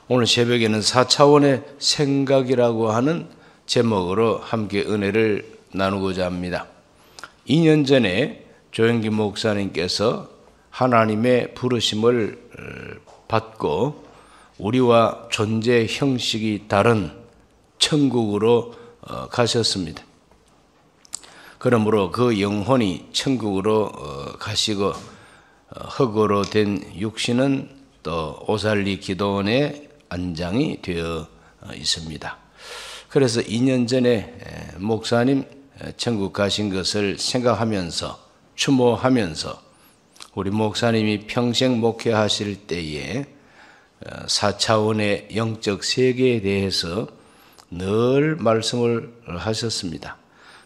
오늘 새벽에는 4차원의 생각이라고 하는 제목으로 함께 은혜를 나누고자 합니다. 2년 전에 조영기 목사님께서 하나님의 부르심을 받고 우리와 존재 형식이 다른 천국으로 가셨습니다. 그러므로 그 영혼이 천국으로 가시고 흙으로 된 육신은 또 오살리 기도원에 안장이 되어 있습니다. 그래서 2년 전에 목사님 천국 가신 것을 생각하면서 추모하면서 우리 목사님이 평생 목회하실 때에 4차원의 영적 세계에 대해서 늘 말씀을 하셨습니다.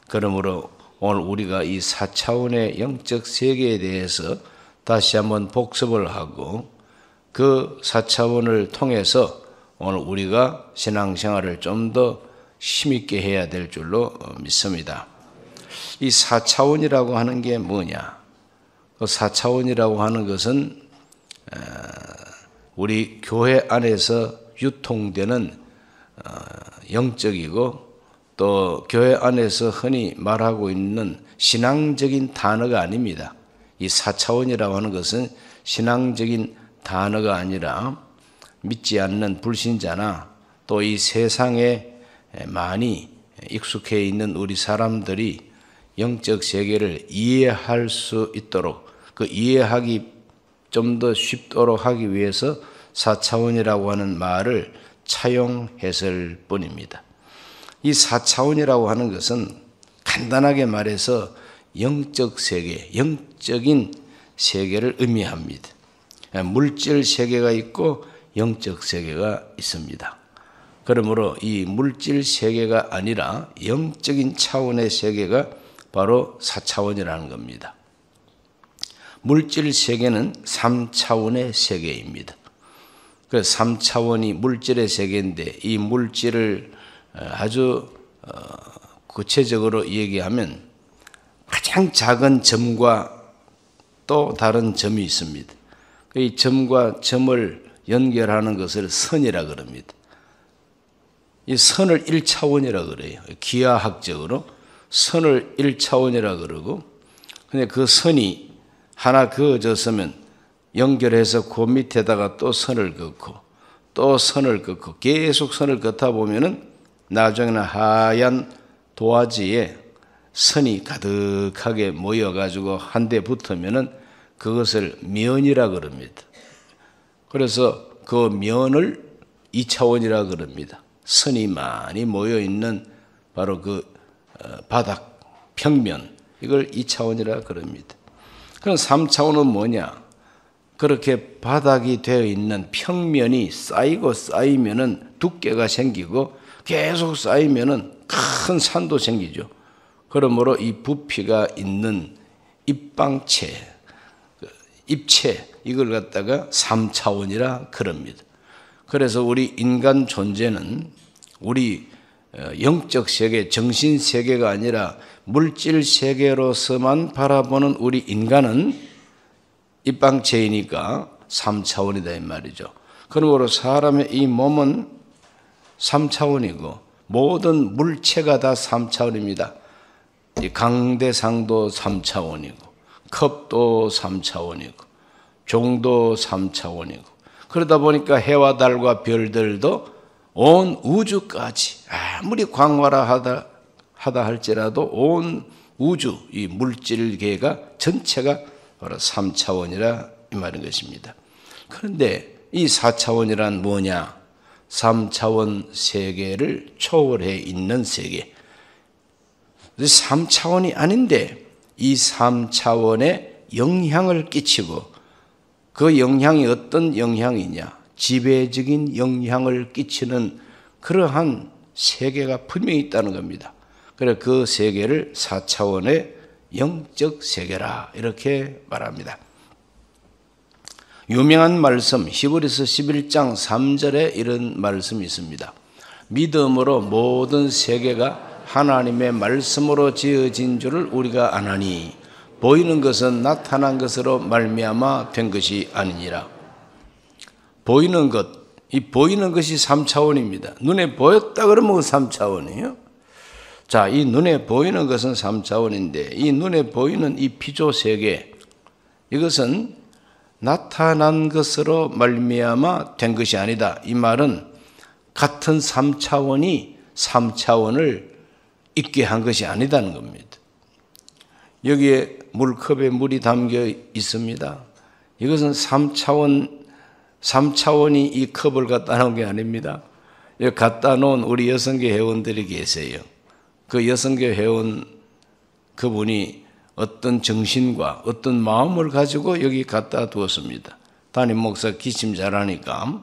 그러므로 오늘 우리가 이 4차원의 영적 세계에 대해서 다시 한번 복습을 하고 그 4차원을 통해서 오늘 우리가 신앙생활을 좀 더 힘있게 해야 될 줄로 믿습니다. 이 4차원이라고 하는 게 뭐냐? 그 4차원이라고 하는 것은 우리 교회 안에서 유통되는 영적이고 또 교회 안에서 흔히 말하고 있는 신앙적인 단어가 아닙니다. 이 4차원이라고 하는 것은 신앙적인 단어가 아니라 믿지 않는 불신자나 또 이 세상에 많이 익숙해 있는 우리 사람들이 영적 세계를 이해할 수 있도록 그 이해하기 좀 더 쉽도록 하기 위해서 4차원이라고 하는 말을 차용했을 뿐입니다. 이 4차원이라고 하는 것은 간단하게 말해서 영적 세계, 영적인 세계를 의미합니다. 물질 세계가 있고 영적 세계가 있습니다. 그러므로 이 물질 세계가 아니라 영적인 차원의 세계가 바로 4차원이라는 겁니다. 물질 세계는 3차원의 세계입니다. 그 3차원이 물질의 세계인데 이 물질을 아주 구체적으로 얘기하면 가장 작은 점과 또 다른 점이 있습니다. 이 점과 점을 연결하는 것을 선이라 그럽니다. 이 선을 1차원이라 그래요. 기하학적으로 선을 1차원이라 그러고 근데 그 선이 하나 그어졌으면 연결해서 그 밑에다가 또 선을 긋고 또 선을 긋고 계속 선을 긋다 보면은 나중에는 하얀 도화지에 선이 가득하게 모여가지고 한 대 붙으면은 그것을 면이라 그럽니다. 그래서 그 면을 2차원이라 그럽니다. 선이 많이 모여 있는 바로 그 바닥, 평면 이걸 2차원이라 그럽니다. 그럼 3차원은 뭐냐? 그렇게 바닥이 되어 있는 평면이 쌓이고 쌓이면은 두께가 생기고 계속 쌓이면은 큰 산도 생기죠. 그러므로 이 부피가 있는 입방체, 입체 이걸 갖다가 3차원이라 그럽니다. 그래서 우리 인간 존재는 우리 영적 세계, 정신 세계가 아니라 물질 세계로서만 바라보는 우리 인간은 입방체이니까 3차원이다 이 말이죠. 그러므로 사람의 이 몸은 3차원이고 모든 물체가 다 3차원입니다. 이 강대상도 3차원이고 컵도 3차원이고 종도 3차원이고 그러다 보니까 해와 달과 별들도 온 우주까지 아무리 광활하다 할지라도 온 우주 이 물질계가 전체가 바로 3차원이라 이 말인 것입니다. 그런데 이 4차원이란 뭐냐? 3차원 세계를 초월해 있는 세계. 3차원이 아닌데 이 3차원에 영향을 끼치고 그 영향이 어떤 영향이냐? 지배적인 영향을 끼치는 그러한 세계가 분명히 있다는 겁니다. 그래서 그 세계를 4차원의 영적 세계라 이렇게 말합니다. 유명한 말씀 히브리서 11장 3절에 이런 말씀이 있습니다. 믿음으로 모든 세계가 하나님의 말씀으로 지어진 줄을 우리가 아나니 보이는 것은 나타난 것으로 말미암아 된 것이 아니니라. 보이는 것, 이 보이는 것이 3차원입니다. 눈에 보였다 그러면 3차원이에요. 자, 이 눈에 보이는 것은 3차원인데 이 눈에 보이는 이 피조 세계, 이것은 나타난 것으로 말미암아 된 것이 아니다. 이 말은 같은 3차원이 3차원을 있게 한 것이 아니다는 겁니다. 여기에 물컵에 물이 담겨 있습니다. 이것은 3차원이 이 컵을 갖다 놓은 게 아닙니다. 여기 갖다 놓은 우리 여성교 회원들이 계세요. 그 여성교 회원 그분이 어떤 정신과 어떤 마음을 가지고 여기 갖다 두었습니다. 담임 목사 기침 잘하니까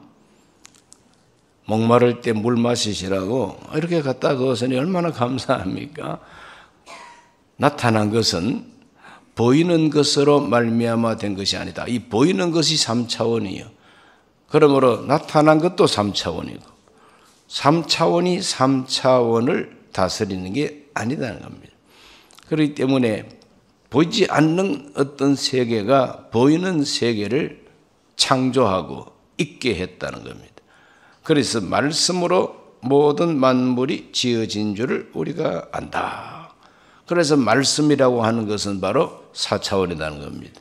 목마를 때 물 마시시라고 이렇게 갖다 두었으니 얼마나 감사합니까? 나타난 것은 보이는 것으로 말미암아 된 것이 아니다. 이 보이는 것이 3차원이에요. 그러므로 나타난 것도 3차원이고 3차원이 3차원을 다스리는 게 아니다는 겁니다. 그렇기 때문에 보이지 않는 어떤 세계가 보이는 세계를 창조하고 있게 했다는 겁니다. 그래서 말씀으로 모든 만물이 지어진 줄을 우리가 안다. 그래서 말씀이라고 하는 것은 바로 4차원이라는 겁니다.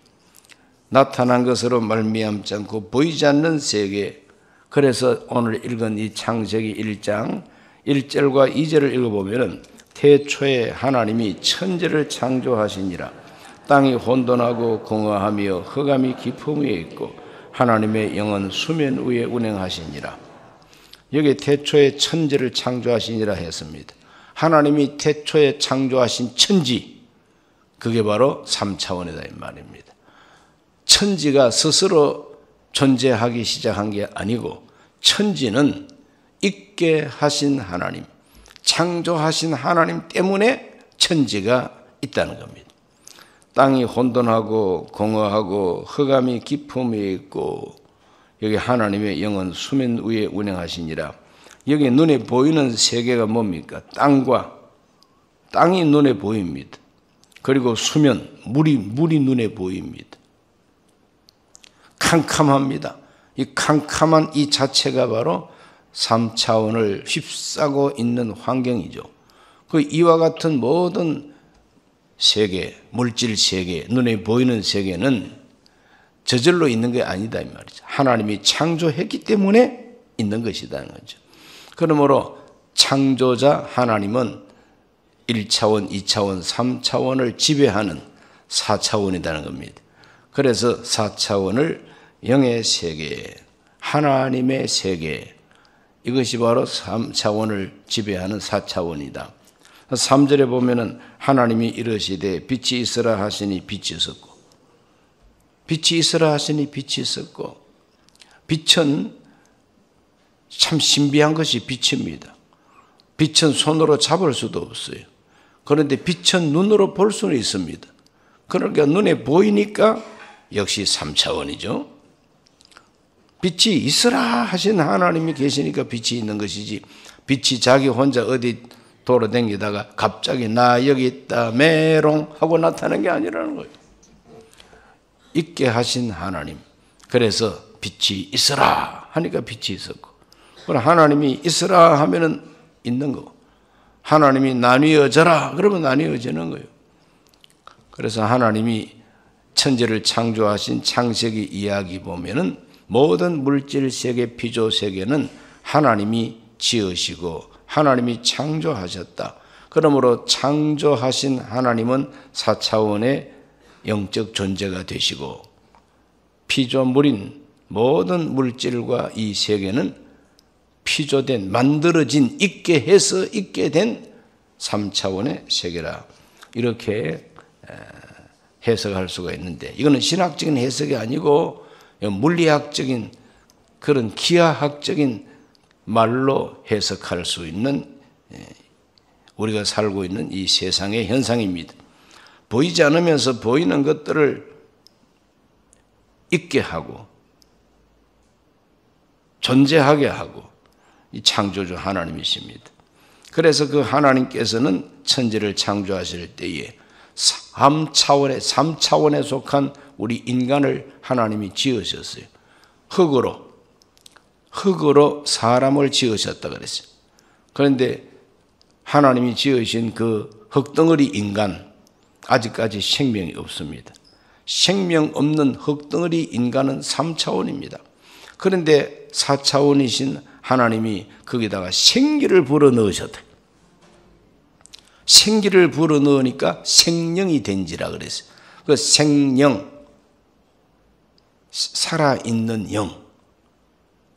나타난 것으로 말미암지 않고 보이지 않는 세계. 그래서 오늘 읽은 이 창세기 1장 1절과 2절을 읽어보면 태초에 하나님이 천지를 창조하시니라. 땅이 혼돈하고 공허하며 흑암이 깊음 위에 있고 하나님의 영은 수면 위에 운행하시니라. 여기 태초에 천지를 창조하시니라 했습니다. 하나님이 태초에 창조하신 천지, 그게 바로 3차원이다 이 말입니다. 천지가 스스로 존재하기 시작한 게 아니고 천지는 있게 하신 하나님, 창조하신 하나님 때문에 천지가 있다는 겁니다. 땅이 혼돈하고 공허하고 흑암이 깊음 위에 있고 여기 하나님의 영은 수면 위에 운행하시니라. 여기 눈에 보이는 세계가 뭡니까? 땅이 눈에 보입니다. 그리고 수면, 물이 눈에 보입니다. 캄캄합니다. 이 캄캄한 이 자체가 바로 3차원을 휩싸고 있는 환경이죠. 그 이와 같은 모든 세계, 물질 세계, 눈에 보이는 세계는 저절로 있는 게 아니다 이 말이죠. 하나님이 창조했기 때문에 있는 것이라는 거죠. 그러므로 창조자 하나님은 1차원, 2차원, 3차원을 지배하는 4차원이라는 겁니다. 그래서 4차원을 영의 세계, 하나님의 세계, 이것이 바로 3차원을 지배하는 4차원이다. 3절에 보면은 하나님이 이르시되 빛이 있으라 하시니 빛이 있었고, 빛이 있으라 하시니 빛이 있었고, 빛은 참 신비한 것이 빛입니다. 빛은 손으로 잡을 수도 없어요. 그런데 빛은 눈으로 볼 수는 있습니다. 그러니까 눈에 보이니까 역시 3차원이죠. 빛이 있으라 하신 하나님이 계시니까 빛이 있는 것이지, 빛이 자기 혼자 어디 돌아다니다가 갑자기 나 여기 있다 메롱 하고 나타나는 게 아니라는 거예요. 있게 하신 하나님. 그래서 빛이 있으라 하니까 빛이 있었고, 그럼 하나님이 있으라 하면은 있는 거고, 하나님이 나뉘어져라 그러면 나뉘어지는 거예요. 그래서 하나님이 천지를 창조하신 창세기 이야기 보면은 모든 물질 세계, 피조 세계는 하나님이 지으시고 하나님이 창조하셨다. 그러므로 창조하신 하나님은 4차원의 영적 존재가 되시고 피조물인 모든 물질과 이 세계는 피조된, 만들어진, 있게 해서 있게 된 3차원의 세계라. 이렇게 해석할 수가 있는데, 이거는 신학적인 해석이 아니고 물리학적인 그런 기하학적인 말로 해석할 수 있는 우리가 살고 있는 이 세상의 현상입니다. 보이지 않으면서 보이는 것들을 있게 하고 존재하게 하고 이 창조주 하나님이십니다. 그래서 그 하나님께서는 천지를 창조하실 때에 3차원에 속한 우리 인간을 하나님이 지으셨어요. 흙으로. 흙으로 사람을 지으셨다 그랬어요. 그런데 하나님이 지으신 그 흙덩어리 인간, 아직까지 생명이 없습니다. 생명 없는 흙덩어리 인간은 3차원입니다. 그런데 4차원이신 하나님이 거기다가 생기를 불어넣으셨다. 생기를 불어넣으니까 생령이 된지라 그랬어요. 그 생령, 살아있는 영.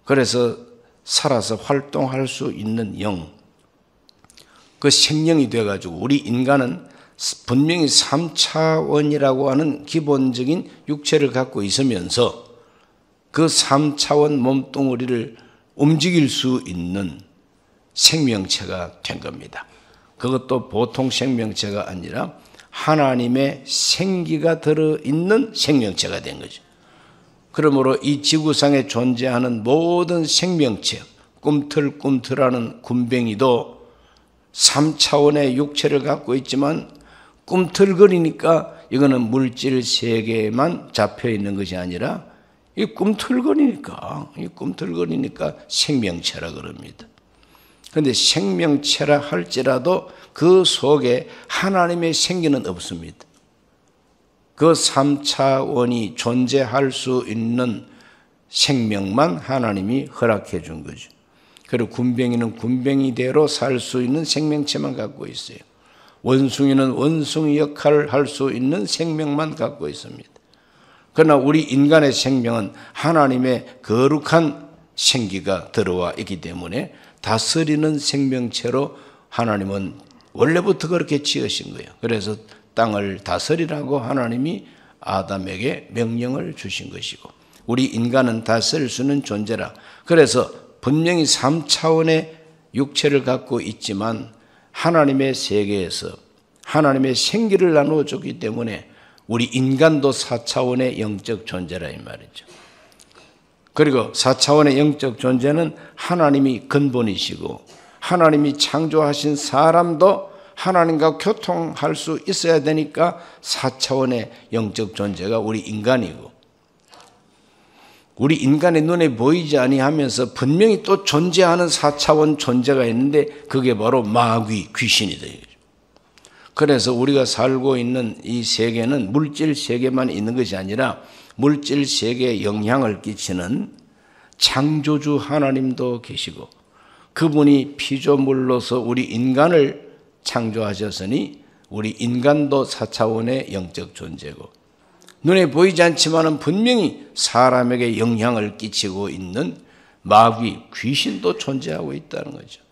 그래서 살아서 활동할 수 있는 영. 그 생령이 돼가지고 우리 인간은 분명히 3차원이라고 하는 기본적인 육체를 갖고 있으면서 그 3차원 몸뚱어리를 움직일 수 있는 생명체가 된 겁니다. 그것도 보통 생명체가 아니라 하나님의 생기가 들어있는 생명체가 된 거죠. 그러므로 이 지구상에 존재하는 모든 생명체, 꿈틀꿈틀하는 군뱅이도 3차원의 육체를 갖고 있지만 꿈틀거리니까 이거는 물질 세계에만 잡혀 있는 것이 아니라 이 꿈틀거리니까 생명체라 그럽니다. 그런데 생명체라 할지라도 그 속에 하나님의 생기는 없습니다. 그 3차원이 존재할 수 있는 생명만 하나님이 허락해 준 거죠. 그리고 군뱅이는 군뱅이대로 살 수 있는 생명체만 갖고 있어요. 원숭이는 원숭이 역할을 할 수 있는 생명만 갖고 있습니다. 그러나 우리 인간의 생명은 하나님의 거룩한 생기가 들어와 있기 때문에 다스리는 생명체로 하나님은 원래부터 그렇게 지으신 거예요. 그래서 땅을 다스리라고 하나님이 아담에게 명령을 주신 것이고 우리 인간은 다스릴 수 있는 존재라. 그래서 분명히 3차원의 육체를 갖고 있지만 하나님의 세계에서 하나님의 생기를 나누어 줬기 때문에 우리 인간도 4차원의 영적 존재라 이 말이죠. 그리고 4차원의 영적 존재는 하나님이 근본이시고 하나님이 창조하신 사람도 하나님과 교통할 수 있어야 되니까 4차원의 영적 존재가 우리 인간이고 우리 인간의 눈에 보이지 아니하면서 분명히 또 존재하는 4차원 존재가 있는데 그게 바로 마귀, 귀신이다. 그래서 우리가 살고 있는 이 세계는 물질 세계만 있는 것이 아니라 물질 세계에 영향을 끼치는 창조주 하나님도 계시고 그분이 피조물로서 우리 인간을 창조하셨으니 우리 인간도 4차원의 영적 존재고 눈에 보이지 않지만은 분명히 사람에게 영향을 끼치고 있는 마귀, 귀신도 존재하고 있다는 거죠.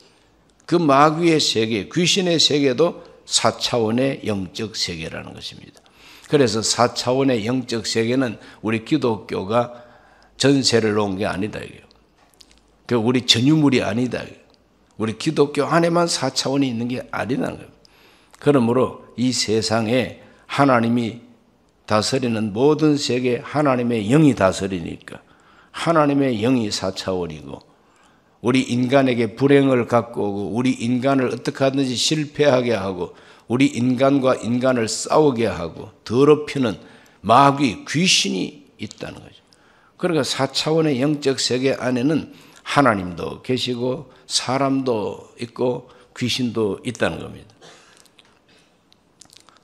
그 마귀의 세계, 귀신의 세계도 4차원의 영적 세계라는 것입니다. 그래서 4차원의 영적 세계는 우리 기독교가 전세를 놓은 게 아니다. 그 우리 전유물이 아니다. 우리 기독교 안에만 4차원이 있는 게 아니라는 거예요. 그러므로 이 세상에 하나님이 다스리는 모든 세계 하나님의 영이 다스리니까 하나님의 영이 4차원이고 우리 인간에게 불행을 갖고 오고 우리 인간을 어떻게 하든지 실패하게 하고 우리 인간과 인간을 싸우게 하고 더럽히는 마귀, 귀신이 있다는 거죠. 그러니까 4차원의 영적 세계 안에는 하나님도 계시고 사람도 있고 귀신도 있다는 겁니다.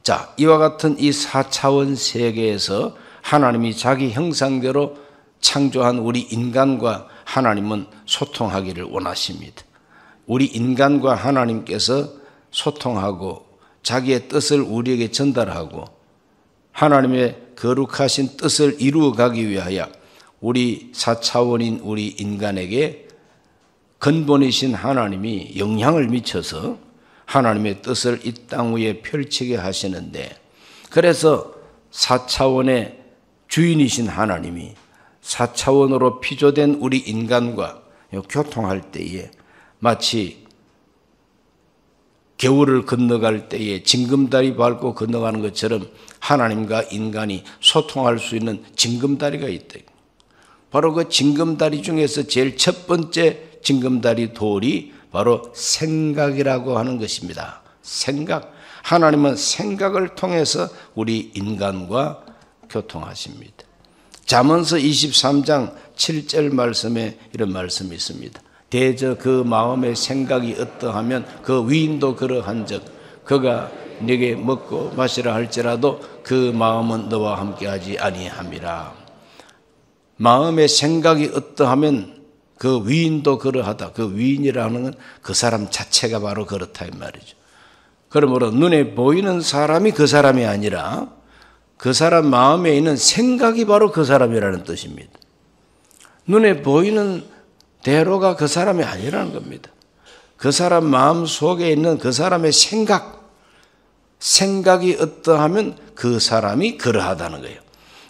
자, 이와 같은 이 4차원 세계에서 하나님이 자기 형상대로 창조한 우리 인간과 하나님은 소통하기를 원하십니다. 우리 인간과 하나님께서 소통하고 자기의 뜻을 우리에게 전달하고 하나님의 거룩하신 뜻을 이루어가기 위하여 우리 4차원인 우리 인간에게 근본이신 하나님이 영향을 미쳐서 하나님의 뜻을 이 땅 위에 펼치게 하시는데 그래서 4차원의 주인이신 하나님이 4차원으로 피조된 우리 인간과 교통할 때에 마치 겨울을 건너갈 때에 징검다리 밟고 건너가는 것처럼 하나님과 인간이 소통할 수 있는 징검다리가 있다. 바로 그 징검다리 중에서 제일 첫 번째 징검다리 돌이 바로 생각이라고 하는 것입니다. 생각. 하나님은 생각을 통해서 우리 인간과 교통하십니다. 잠언서 23장 7절 말씀에 이런 말씀이 있습니다. 대저 그 마음의 생각이 어떠하면 그 위인도 그러한즉 그가 네게 먹고 마시라 할지라도 그 마음은 너와 함께하지 아니함이라. 마음의 생각이 어떠하면 그 위인도 그러하다. 그 위인이라는 건 그 사람 자체가 바로 그렇다 이 말이죠. 그러므로 눈에 보이는 사람이 그 사람이 아니라 그 사람 마음에 있는 생각이 바로 그 사람이라는 뜻입니다. 눈에 보이는 대로가 그 사람이 아니라는 겁니다. 그 사람 마음 속에 있는 그 사람의 생각이 어떠하면 그 사람이 그러하다는 거예요.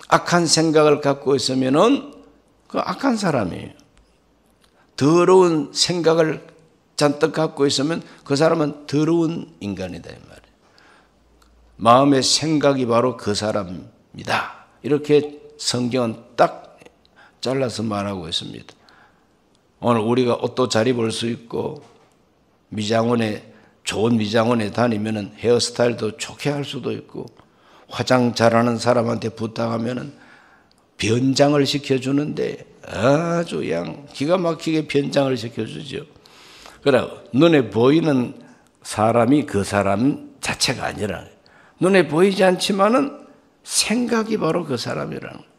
악한 생각을 갖고 있으면은 그 악한 사람이에요. 더러운 생각을 잔뜩 갖고 있으면 그 사람은 더러운 인간이다 이 말이에요. 마음의 생각이 바로 그 사람이다. 이렇게 성경은 딱 잘라서 말하고 있습니다. 오늘 우리가 옷도 잘 입을 수 있고 좋은 미장원에 다니면은 헤어스타일도 좋게 할 수도 있고 화장 잘하는 사람한테 부탁하면은 변장을 시켜주는데 아주 그냥 기가 막히게 변장을 시켜주죠. 그래 눈에 보이는 사람이 그 사람 자체가 아니라 눈에 보이지 않지만은 생각이 바로 그 사람이라는 거예요.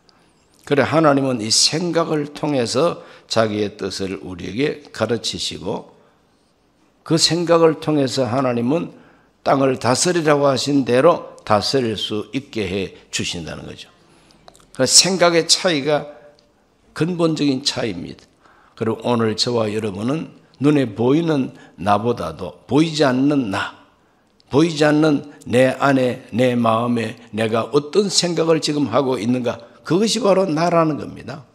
그래 하나님은 이 생각을 통해서 자기의 뜻을 우리에게 가르치시고 그 생각을 통해서 하나님은 땅을 다스리라고 하신 대로 다스릴 수 있게 해 주신다는 거죠. 생각의 차이가 근본적인 차이입니다. 그리고 오늘 저와 여러분은 눈에 보이는 나보다도 보이지 않는 보이지 않는 내 안에 내 마음에 내가 어떤 생각을 지금 하고 있는가, 그것이 바로 나라는 겁니다.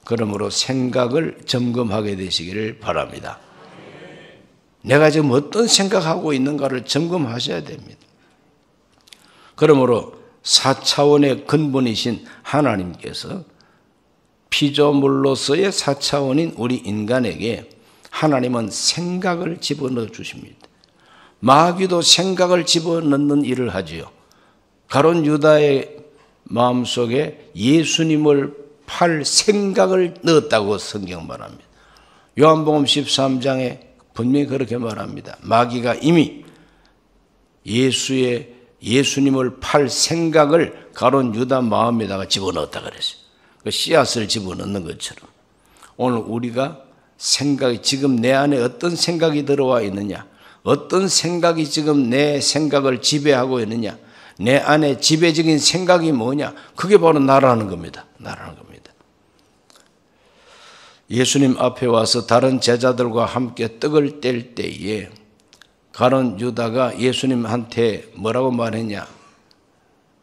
그러므로 생각을 점검하게 되시기를 바랍니다. 내가 지금 어떤 생각하고 있는가를 점검하셔야 됩니다. 그러므로 4차원의 근본이신 하나님께서 피조물로서의 4차원인 우리 인간에게 하나님은 생각을 집어넣어 주십니다. 마귀도 생각을 집어넣는 일을 하지요. 가룟 유다의 마음속에 예수님을 팔 생각을 넣었다고 성경 말합니다. 요한복음 13장에 분명히 그렇게 말합니다. 마귀가 이미 예수님을 팔 생각을 가룟 유다 마음에다가 집어넣었다 그랬어요. 그 씨앗을 집어넣는 것처럼 오늘 우리가 지금 내 안에 어떤 생각이 들어와 있느냐, 어떤 생각이 지금 내 생각을 지배하고 있느냐, 내 안에 지배적인 생각이 뭐냐, 그게 바로 나라는 겁니다. 나라는 겁니다. 예수님 앞에 와서 다른 제자들과 함께 떡을 뗄 때에 가룟 유다가 예수님한테 뭐라고 말했냐?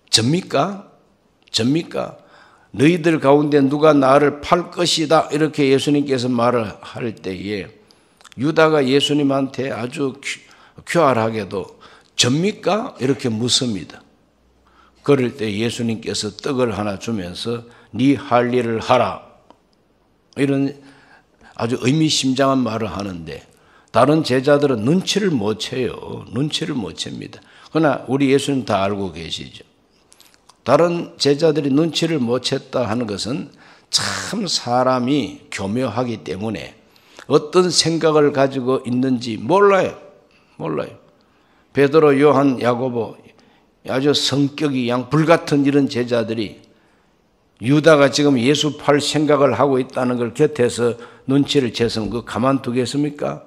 접니까? 너희들 가운데 누가 나를 팔 것이다. 이렇게 예수님께서 말을 할 때에 유다가 예수님한테 아주 쾌활하게도 접니까? 이렇게 묻습니다. 그럴 때 예수님께서 떡을 하나 주면서 네 할 일을 하라. 이런 아주 의미심장한 말을 하는데 다른 제자들은 눈치를 못 채요. 눈치를 못 챕니다. 그러나 우리 예수님 다 알고 계시죠. 다른 제자들이 눈치를 못 챘다 하는 것은 참 사람이 교묘하기 때문에 어떤 생각을 가지고 있는지 몰라요. 베드로, 요한, 야고보 아주 성격이 양 불같은 이런 제자들이 유다가 지금 예수 팔 생각을 하고 있다는 걸 곁에서 눈치를 채서 그 가만두겠습니까?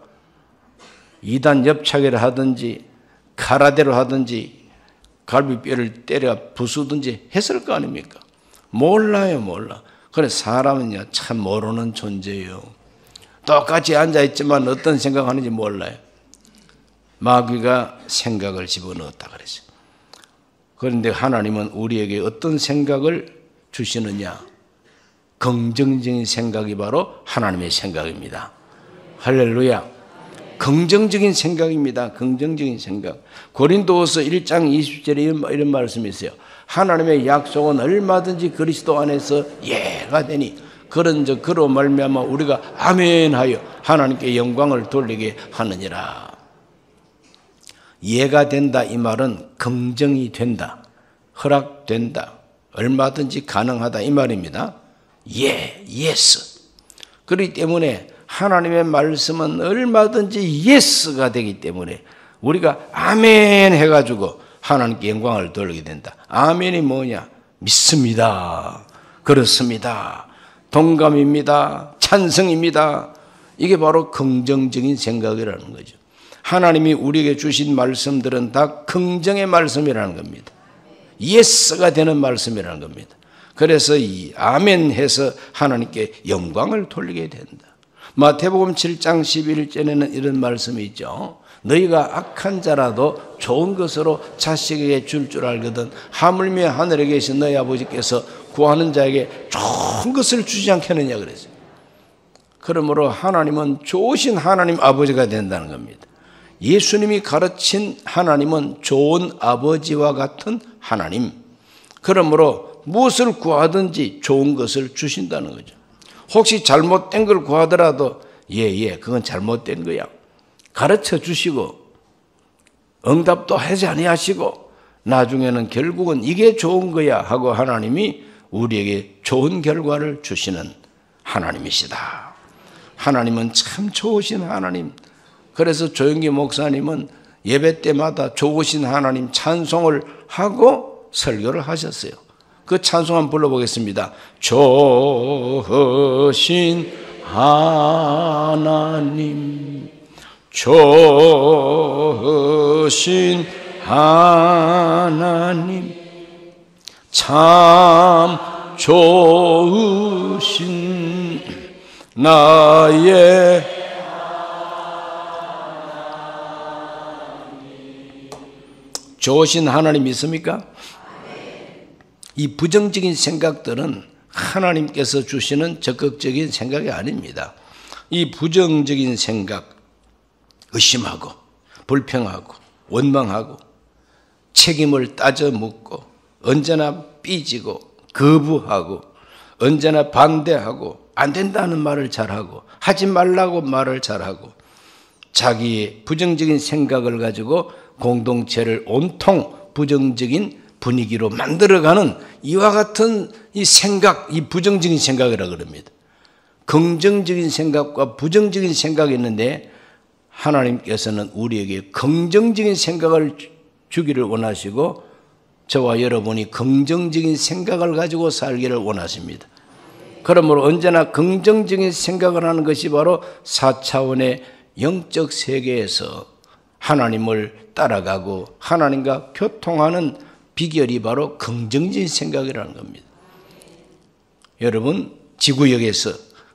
이단 엽차기를 하든지 카라데로 하든지 갈비뼈를 때려 부수든지 했을 거 아닙니까? 몰라요. 그래 사람은요 참 모르는 존재예요. 똑같이 앉아있지만 어떤 생각하는지 몰라요. 마귀가 생각을 집어넣었다 그랬어요. 그런데 하나님은 우리에게 어떤 생각을 주시느냐? 긍정적인 생각이 바로 하나님의 생각입니다. 할렐루야. 긍정적인 생각입니다. 긍정적인 생각. 고린도후서 1장 20절에 이런 말씀이 있어요. 하나님의 약속은 얼마든지 그리스도 안에서 예가 되니 그런즉 그로 말미암아 우리가 아멘하여 하나님께 영광을 돌리게 하느니라. 예가 된다 이 말은 긍정이 된다, 허락된다, 얼마든지 가능하다 이 말입니다. 예스. 그렇기 때문에 하나님의 말씀은 얼마든지 예스가 되기 때문에 우리가 아멘 해가지고 하나님께 영광을 돌리게 된다. 아멘이 뭐냐? 믿습니다. 그렇습니다. 동감입니다. 찬성입니다. 이게 바로 긍정적인 생각이라는 거죠. 하나님이 우리에게 주신 말씀들은 다 긍정의 말씀이라는 겁니다. 예스가 되는 말씀이라는 겁니다. 그래서 이 아멘 해서 하나님께 영광을 돌리게 된다. 마태복음 7장 11절에는 이런 말씀이 있죠. 너희가 악한 자라도 좋은 것으로 자식에게 줄 줄 알거든 하물며 하늘에 계신 너희 아버지께서 구하는 자에게 좋은 것을 주지 않겠느냐 그랬어요. 그러므로 하나님은 좋으신 하나님 아버지가 된다는 겁니다. 예수님이 가르친 하나님은 좋은 아버지와 같은 하나님. 그러므로 무엇을 구하든지 좋은 것을 주신다는 거죠. 혹시 잘못된 걸 구하더라도 그건 잘못된 거야. 가르쳐 주시고 응답도 하지 아니하시고 나중에는 결국은 이게 좋은 거야 하고 하나님이 우리에게 좋은 결과를 주시는 하나님이시다. 하나님은 참 좋으신 하나님. 그래서 조영기 목사님은 예배 때마다 좋으신 하나님 찬송을 하고 설교를 하셨어요. 그 찬송 한번 불러보겠습니다. 좋으신 하나님, 좋으신 하나님, 참 좋으신 나의 좋으신 하나님 믿습니까? 이 부정적인 생각들은 하나님께서 주시는 적극적인 생각이 아닙니다. 이 부정적인 생각, 의심하고 불평하고 원망하고 책임을 따져 묻고 언제나 삐지고 거부하고 언제나 반대하고 안 된다는 말을 잘하고 하지 말라고 말을 잘하고 자기의 부정적인 생각을 가지고 공동체를 온통 부정적인 분위기로 만들어가는 이와 같은 이 생각, 이 부정적인 생각이라고 그럽니다. 긍정적인 생각과 부정적인 생각이 있는데 하나님께서는 우리에게 긍정적인 생각을 주기를 원하시고 저와 여러분이 긍정적인 생각을 가지고 살기를 원하십니다. 그러므로 언제나 긍정적인 생각을 하는 것이 바로 4차원의 영적 세계에서 하나님을 따라가고 하나님과 교통하는 비결이 바로 긍정적인 생각이라는 겁니다. 여러분, 지구역에서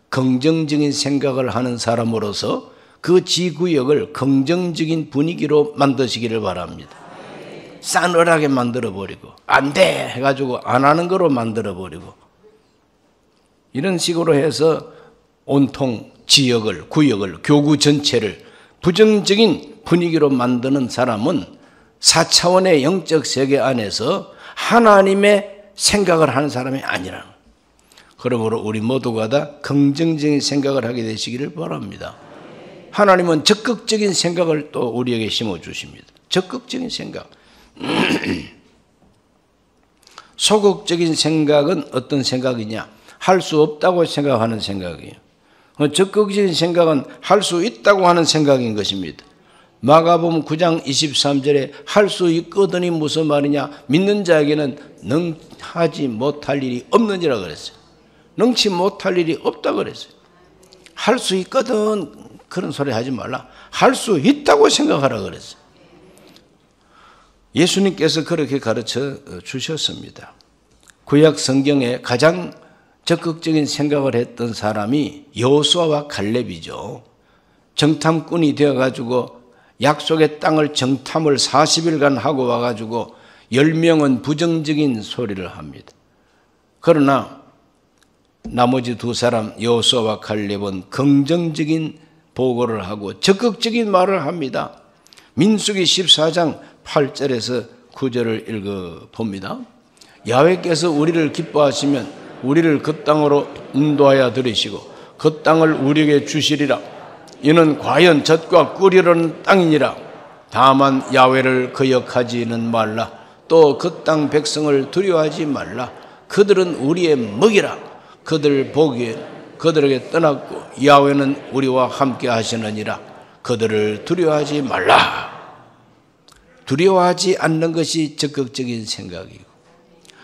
긍정적인 생각을 하는 사람으로서 그 지구역을 긍정적인 분위기로 만드시기를 바랍니다. 싸늘하게 만들어버리고 안 돼 해가지고 안 하는 거로 만들어버리고 이런 식으로 해서 온통 지역을, 구역을, 교구 전체를 부정적인 분위기로 만드는 사람은 4차원의 영적 세계 안에서 하나님의 생각을 하는 사람이 아니라는 거예요. 그러므로 우리 모두가 다 긍정적인 생각을 하게 되시기를 바랍니다. 하나님은 적극적인 생각을 또 우리에게 심어주십니다. 적극적인 생각. 소극적인 생각은 어떤 생각이냐? 할 수 없다고 생각하는 생각이에요. 적극적인 생각은 할 수 있다고 하는 생각인 것입니다. 마가복음 9장 23절에 할 수 있거든이 무슨 말이냐? 믿는 자에게는 능하지 못할 일이 없느니라 그랬어요. 능치 못할 일이 없다 그랬어요. 할 수 있거든 그런 소리 하지 말라. 할 수 있다고 생각하라 그랬어요. 예수님께서 그렇게 가르쳐 주셨습니다. 구약 성경에 가장 적극적인 생각을 했던 사람이 여호수아와 갈렙이죠. 정탐꾼이 되어가지고 약속의 땅을 정탐을 40일간 하고 와가지고 10명은 부정적인 소리를 합니다. 그러나 나머지 두 사람 여호수아와 갈렙은 긍정적인 보고를 하고 적극적인 말을 합니다. 민수기 14장 8절에서 9절을 읽어봅니다. 야훼께서 우리를 기뻐하시면 우리를 그 땅으로 인도하여 들이시고 그 땅을 우리에게 주시리라. 이는 과연 젖과 꿀이 흐르는 땅이니라. 다만 야훼를 거역하지는 말라. 또 그 땅 백성을 두려워하지 말라. 그들은 우리의 먹이라. 그들 보기에 그들에게 떠났고 야훼는 우리와 함께 하시느니라. 그들을 두려워하지 말라. 두려워하지 않는 것이 적극적인 생각이고,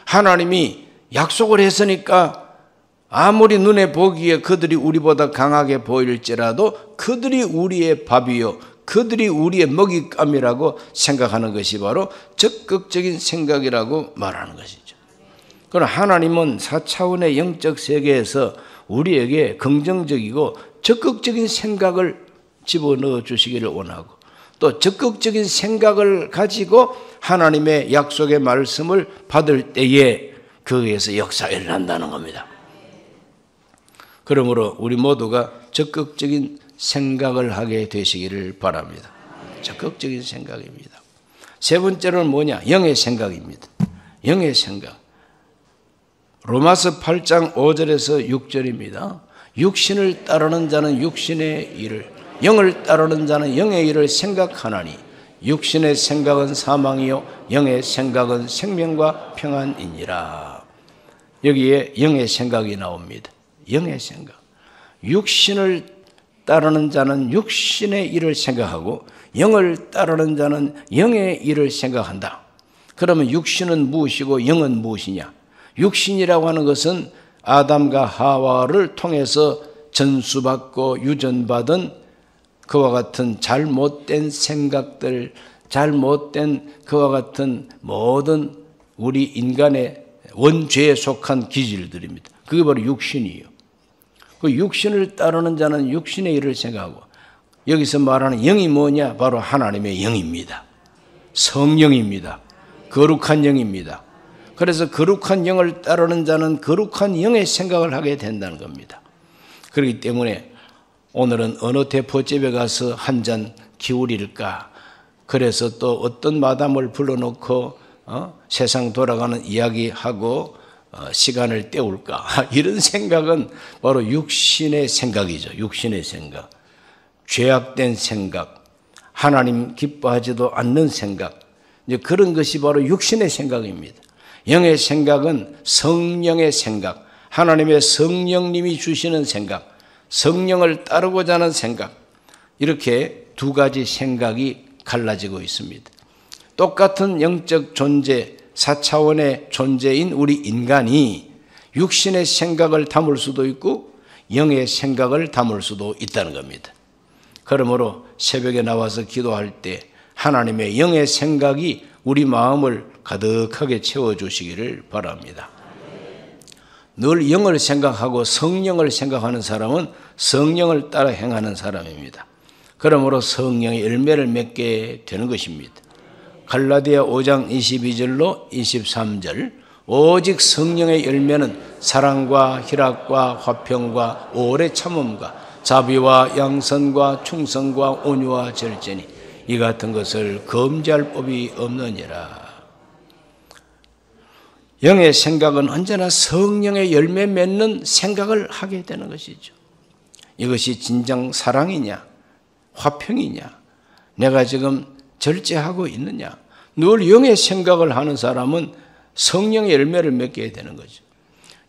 하나님이 약속을 했으니까 아무리 눈에 보기에 그들이 우리보다 강하게 보일지라도 그들이 우리의 밥이요 그들이 우리의 먹잇감이라고 생각하는 것이 바로 적극적인 생각이라고 말하는 것이죠. 그러나 하나님은 4차원의 영적 세계에서 우리에게 긍정적이고 적극적인 생각을 집어넣어 주시기를 원하고, 또 적극적인 생각을 가지고 하나님의 약속의 말씀을 받을 때에 거기에서 역사가 일어난다는 겁니다. 그러므로 우리 모두가 적극적인 생각을 하게 되시기를 바랍니다. 적극적인 생각입니다. 세 번째로는 뭐냐? 영의 생각입니다. 영의 생각. 로마서 8장 5절에서 6절입니다. 육신을 따르는 자는 육신의 일을, 영을 따르는 자는 영의 일을 생각하나니 육신의 생각은 사망이요 영의 생각은 생명과 평안이니라. 여기에 영의 생각이 나옵니다. 영의 생각. 육신을 따르는 자는 육신의 일을 생각하고 영을 따르는 자는 영의 일을 생각한다. 그러면 육신은 무엇이고 영은 무엇이냐? 육신이라고 하는 것은 아담과 하와를 통해서 전수받고 유전받은 그와 같은 잘못된 생각들, 잘못된 그와 같은 모든 우리 인간의 원죄에 속한 기질들입니다. 그게 바로 육신이에요. 그 육신을 따르는 자는 육신의 일을 생각하고, 여기서 말하는 영이 뭐냐? 바로 하나님의 영입니다. 성령입니다. 거룩한 영입니다. 그래서 거룩한 영을 따르는 자는 거룩한 영의 생각을 하게 된다는 겁니다. 그렇기 때문에 오늘은 어느 대포집에 가서 한 잔 기울일까? 그래서 또 어떤 마담을 불러놓고 세상 돌아가는 이야기하고 시간을 때울까? 이런 생각은 바로 육신의 생각이죠. 육신의 생각. 죄악된 생각, 하나님 기뻐하지도 않는 생각, 이제 그런 것이 바로 육신의 생각입니다. 영의 생각은 성령의 생각, 하나님의 성령님이 주시는 생각, 성령을 따르고자 하는 생각, 이렇게 두 가지 생각이 갈라지고 있습니다. 똑같은 영적 존재, 4차원의 존재인 우리 인간이 육신의 생각을 담을 수도 있고 영의 생각을 담을 수도 있다는 겁니다. 그러므로 새벽에 나와서 기도할 때 하나님의 영의 생각이 우리 마음을 가득하게 채워주시기를 바랍니다. 늘 영을 생각하고 성령을 생각하는 사람은 성령을 따라 행하는 사람입니다. 그러므로 성령의 열매를 맺게 되는 것입니다. 갈라디아 5장 22절로 23절, 오직 성령의 열매는 사랑과 희락과 화평과 오래 참음과 자비와 양선과 충성과 온유와 절제니 이 같은 것을 금지할 법이 없느니라. 영의 생각은 언제나 성령의 열매 맺는 생각을 하게 되는 것이죠. 이것이 진정 사랑이냐, 화평이냐, 내가 지금 절제하고 있느냐. 늘 영의 생각을 하는 사람은 성령의 열매를 맺게 되는 거죠.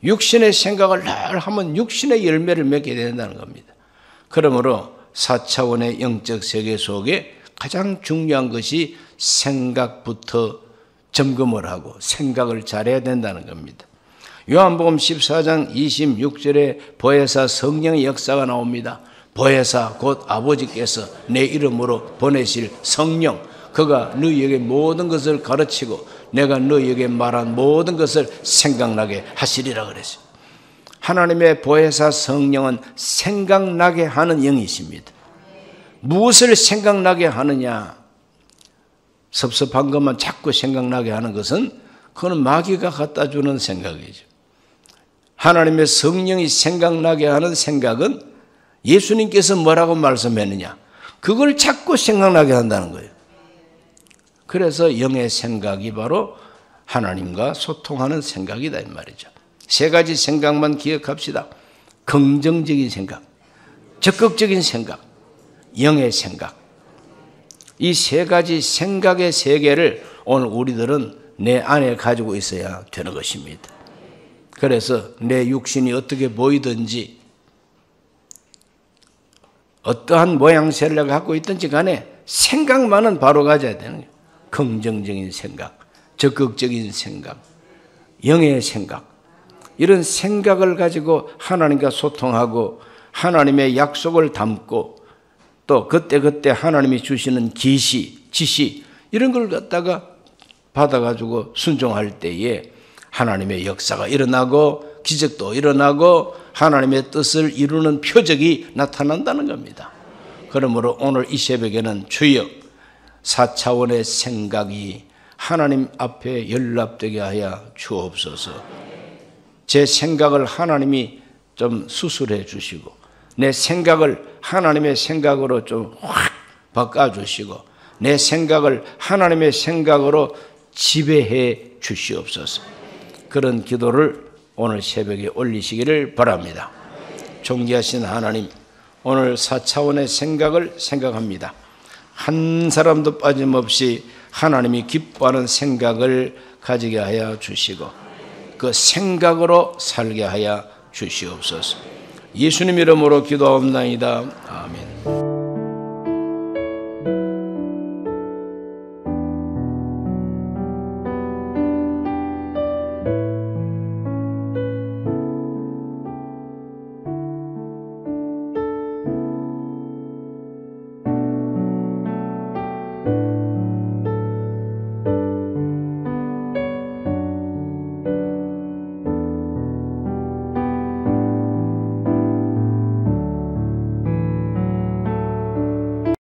육신의 생각을 늘 하면 육신의 열매를 맺게 된다는 겁니다. 그러므로 4차원의 영적 세계 속에 가장 중요한 것이 생각부터 점검을 하고 생각을 잘해야 된다는 겁니다. 요한복음 14장 26절에 보혜사 성령의 역사가 나옵니다. 보혜사 곧 아버지께서 내 이름으로 보내실 성령, 그가 너희에게 모든 것을 가르치고 내가 너희에게 말한 모든 것을 생각나게 하시리라 그랬어요. 하나님의 보혜사 성령은 생각나게 하는 영이십니다. 무엇을 생각나게 하느냐? 섭섭한 것만 자꾸 생각나게 하는 것은 그건 마귀가 갖다 주는 생각이죠. 하나님의 성령이 생각나게 하는 생각은 예수님께서 뭐라고 말씀했느냐? 그걸 자꾸 생각나게 한다는 거예요. 그래서 영의 생각이 바로 하나님과 소통하는 생각이다 이 말이죠. 세 가지 생각만 기억합시다. 긍정적인 생각, 적극적인 생각, 영의 생각. 이 세 가지 생각의 세계를 오늘 우리들은 내 안에 가지고 있어야 되는 것입니다. 그래서 내 육신이 어떻게 보이든지 어떠한 모양새를 갖고 있든지 간에 생각만은 바로 가져야 되는 거예요. 긍정적인 생각, 적극적인 생각, 영의 생각, 이런 생각을 가지고 하나님과 소통하고 하나님의 약속을 담고 또 그때그때 하나님이 주시는 지시 이런 걸 갖다가 받아가지고 순종할 때에 하나님의 역사가 일어나고 기적도 일어나고 하나님의 뜻을 이루는 표적이 나타난다는 겁니다. 그러므로 오늘 이 새벽에는 주여 4차원의 생각이 하나님 앞에 연락되게 하여 주옵소서. 제 생각을 하나님이 좀 수술해 주시고 내 생각을 하나님의 생각으로 좀 확 바꿔주시고 내 생각을 하나님의 생각으로 지배해 주시옵소서. 그런 기도를 오늘 새벽에 올리시기를 바랍니다. 존귀하신 하나님, 오늘 4차원의 생각을 생각합니다. 한 사람도 빠짐없이 하나님이 기뻐하는 생각을 가지게 하여 주시고 그 생각으로 살게 하여 주시옵소서. 예수님 이름으로 기도하옵나이다. 아멘.